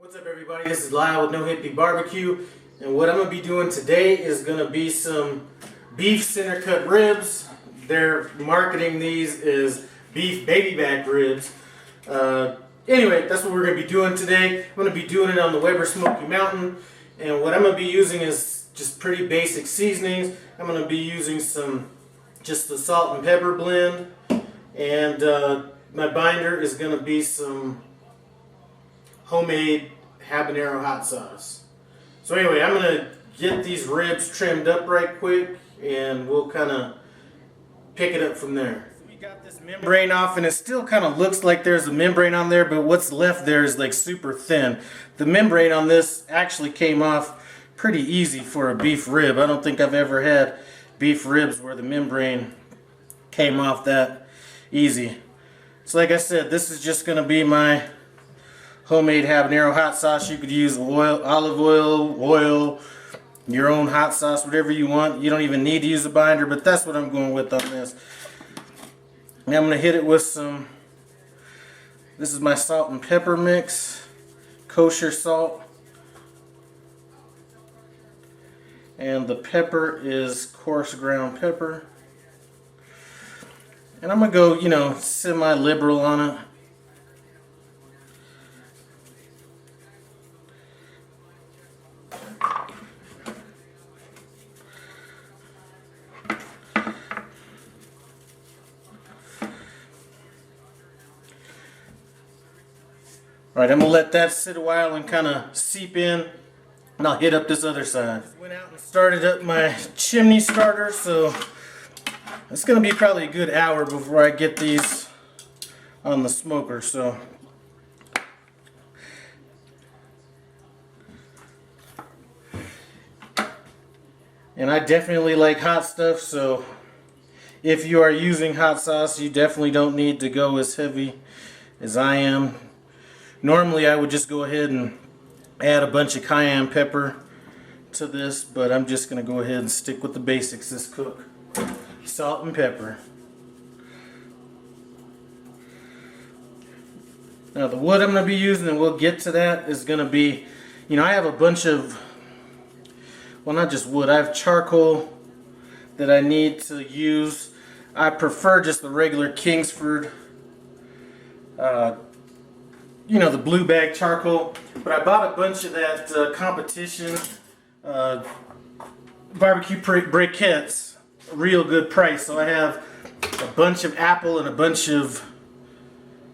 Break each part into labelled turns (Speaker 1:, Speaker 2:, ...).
Speaker 1: What's up, everybody? This is Lyle with No Hippie Barbecue, and what I'm going to be doing today is going to be some beef center cut ribs. They're marketing these as beef baby back ribs. Anyway, that's what we're going to be doing today. I'm going to be doing it on the Weber Smokey Mountain, and what I'm going to be using is just pretty basic seasonings. I'm going to be using just the salt and pepper blend, and my binder is going to be some homemade habanero hot sauce. So anyway, I'm going to get these ribs trimmed up right quick, and we'll kind of pick it up from there. We got this membrane off, and it still kind of looks like there's a membrane on there, but what's left there is like super thin. The membrane on this actually came off pretty easy for a beef rib. I don't think I've ever had beef ribs where the membrane came off that easy. So like I said, this is just going to be my homemade habanero hot sauce. You could use oil, olive oil, your own hot sauce, whatever you want. You don't even need to use a binder, but that's what I'm going with on this. Now I'm going to hit it with some, this is my salt and pepper mix, kosher salt. And the pepper is coarse ground pepper. And I'm going to go, semi-liberal on it. Alright, I'm going to let that sit a while and kind of seep in, and I'll hit up this other side. Went out and started up my chimney starter, so it's going to be probably a good hour before I get these on the smoker. So and I definitely like hot stuff, so if you are using hot sauce, you definitely don't need to go as heavy as I am. Normally I would just go ahead and add a bunch of cayenne pepper to this, but I'm just going to go ahead and stick with the basics this cook. Salt and pepper. Now the wood I'm going to be using, and we'll get to that, is going to be, I have a bunch of, well, not just wood, I have charcoal that I need to use. I prefer just the regular Kingsford, the blue bag charcoal, but I bought a bunch of that competition barbecue briquettes, a real good price. So I have a bunch of apple and a bunch of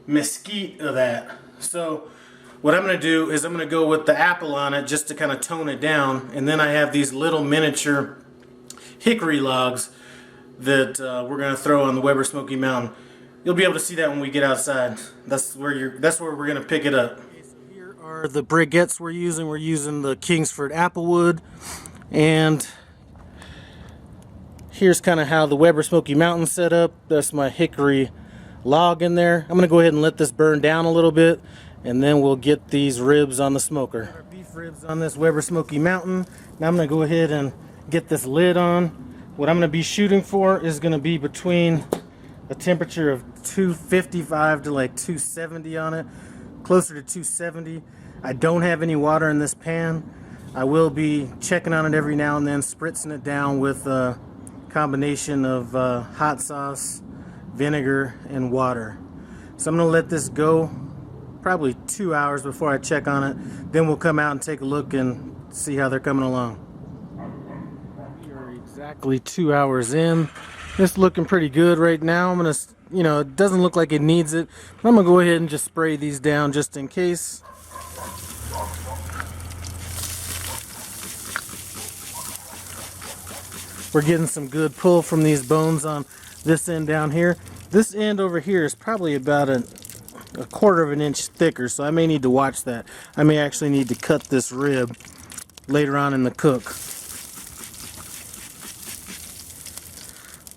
Speaker 1: mesquite of that. So what I'm going to do is I'm going to go with the apple on it just to kind of tone it down, and then I have these little miniature hickory logs that we're going to throw on the Weber Smokey Mountain. You'll be able to see that when we get outside. That's where we're going to pick it up. Okay, so here are the briquettes we're using. We're using the Kingsford applewood, and here's kind of how the Weber Smokey Mountain set up. That's my hickory log in there. I'm going to go ahead and let this burn down a little bit, and then we'll get these ribs on the smoker. Our beef ribs on this Weber Smokey Mountain. Now I'm going to go ahead and get this lid on. What I'm going to be shooting for is going to be between a temperature of 255 to like 270 on it, closer to 270. I don't have any water in this pan. I will be checking on it every now and then, spritzing it down with a combination of hot sauce, vinegar, and water. So I'm going to let this go probably 2 hours before I check on it. Then we'll come out and take a look and see how they're coming along. We are exactly 2 hours in. It's looking pretty good right now. I'm going to, it doesn't look like it needs it, but I'm going to go ahead and just spray these down just in case. We're getting some good pull from these bones on this end down here. This end over here is probably about a quarter of an inch thicker, so I may need to watch that. I may actually need to cut this rib later on in the cook.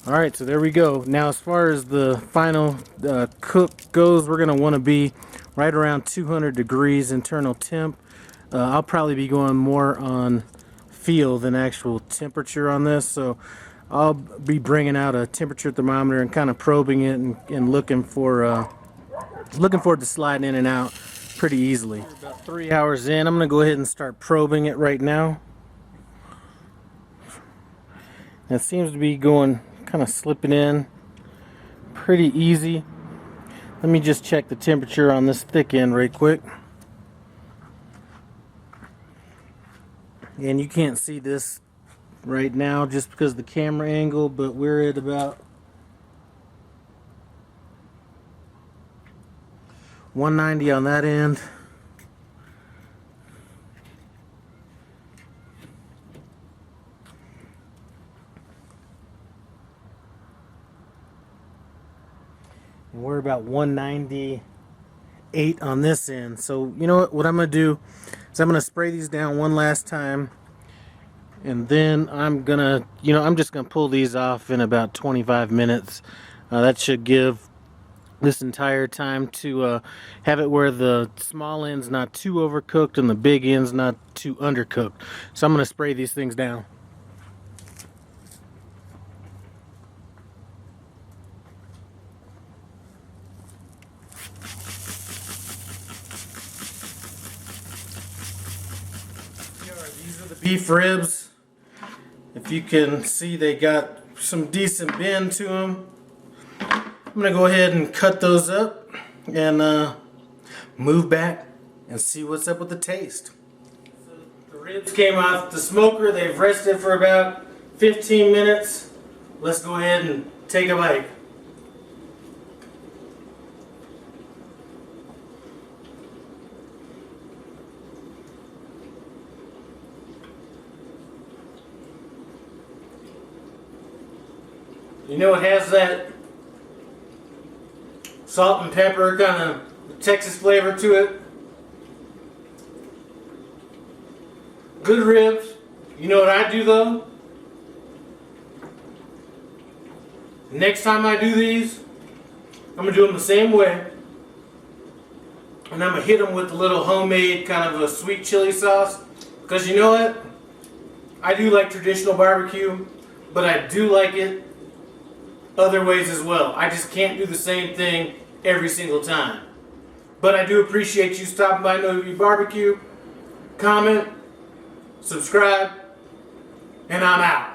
Speaker 1: Alright, so there we go. Now as far as the final cook goes, we're going to want to be right around 200 degrees internal temp. I'll probably be going more on feel than actual temperature on this, so I'll be bringing out a temperature thermometer and kind of probing it and looking for it to slide in and out pretty easily. About 3 hours in, I'm going to go ahead and start probing it right now. It seems to be going, kind of slipping in pretty easy. Let me just check the temperature on this thick end right quick. And you can't see this right now just because of the camera angle, but we're at about 190 on that end. And we're about 198 on this end. So you know what I'm going to do is I'm going to spray these down one last time, and then I'm gonna, I'm just gonna pull these off in about 25 minutes. That should give this entire time to have it where the small end's not too overcooked and the big end's not too undercooked. So I'm gonna spray these things down. These are the beef ribs. If you can see, they got some decent bend to them. I'm going to go ahead and cut those up and move back and see what's up with the taste. So the ribs came off the smoker. They've rested for about 15 minutes. Let's go ahead and take a bite. You know, it has that salt and pepper kind of Texas flavor to it. Good ribs. You know what I do though? Next time I do these, I'm going to do them the same way. And I'm going to hit them with a little homemade kind of a sweet chili sauce. Because you know what? I do like traditional barbecue, but I do like it other ways as well. I just can't do the same thing every single time. But I do appreciate you stopping by Weber Barbecue. Comment, subscribe, and I'm out.